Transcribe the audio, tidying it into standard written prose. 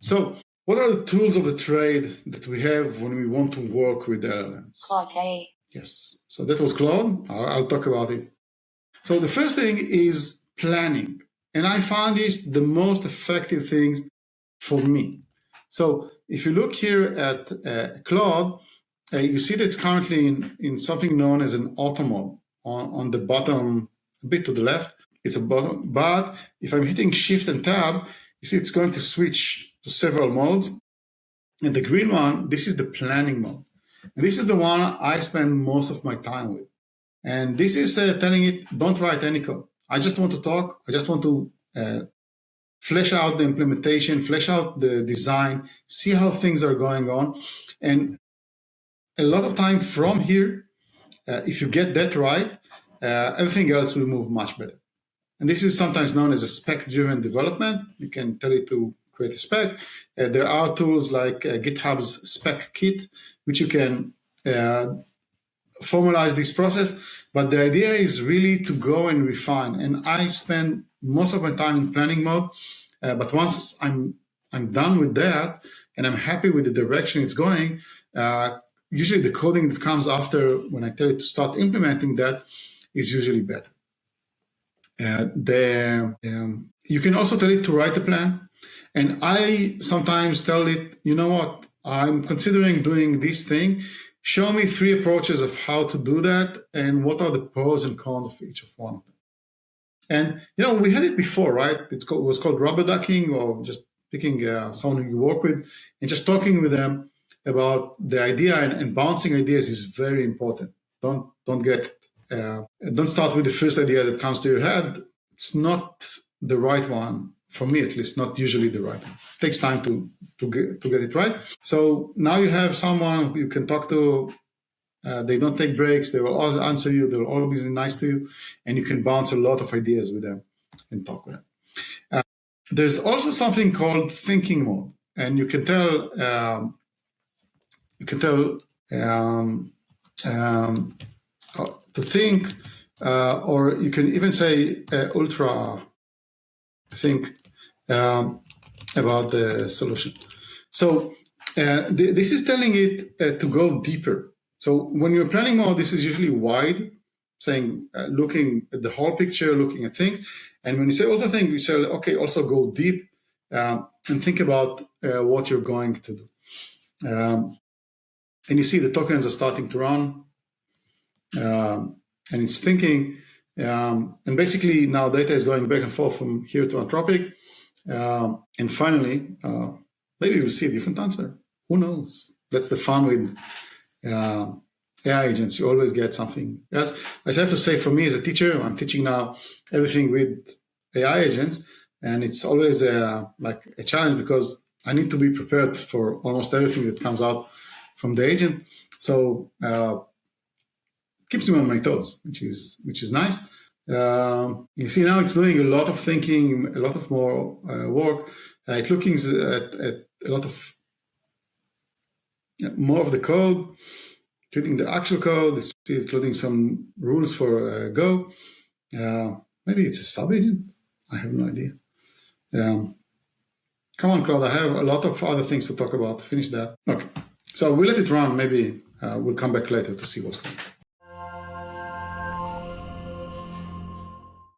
So what are the tools of the trade that we have when we want to work with LLMs? Claude. Yes. So that was Claude. I'll talk about it. So the first thing is planning. And I found this the most effective thing for me. So if you look here at Claude, you see that it's currently in something known as an auto mode on the bottom, a bit to the left. It's a bottom, but if I'm hitting Shift and Tab, you see it's going to switch to several modes. And the green one, this is the planning mode. And this is the one I spend most of my time with. And this is telling it, don't write any code. I just want to talk. I just want to flesh out the implementation, flesh out the design, see how things are going on. And a lot of time from here, if you get that right, everything else will move much better. And this is sometimes known as a spec-driven development. You can tell it to create a spec. There are tools like GitHub's spec kit, which you can formalize this process. But the idea is really to go and refine. And I spend most of my time in planning mode. But once I'm done with that and I'm happy with the direction it's going, usually the coding that comes after when I tell it to start implementing that is usually better. You can also tell it to write a plan. And I sometimes tell it, you know what, I'm considering doing this thing. Show me 3 approaches of how to do that and what are the pros and cons of each of one of them. And, we had it before, right? It was called rubber ducking, or just picking someone who you work with and just talking with them about the idea, and bouncing ideas is very important. Don't start with the first idea that comes to your head. It's not the right one, for me at least, not usually the right one. It takes time to get it right. So now you have someone you can talk to. They don't take breaks. They will always answer you. They'll always be nice to you. And you can bounce a lot of ideas with them and talk with them. There's also something called thinking mode. And you can tell to think, or you can even say ultra think about the solution. So this is telling it to go deeper. So when you're planning mode, this is usually wide, saying looking at the whole picture, looking at things. And when you say ultra think, you say, okay, also go deep and think about what you're going to do. And you see the tokens are starting to run, and it's thinking. And basically now data is going back and forth from here to Anthropic. And finally, maybe we'll see a different answer. Who knows? That's the fun with AI agents. You always get something else. I have to say, for me as a teacher, I'm teaching now everything with AI agents. And it's always like a challenge because I need to be prepared for almost everything that comes out from the agent. So keeps me on my toes, which is nice. You see now it's doing a lot of thinking, a lot of more work. It's looking at a lot of more of the code, including the actual code. It's including some rules for Go. Maybe it's a sub-agent. I have no idea. Come on, Claude. I have a lot of other things to talk about. Finish that. Okay. So we'll let it run. Maybe we'll come back later to see what's going on.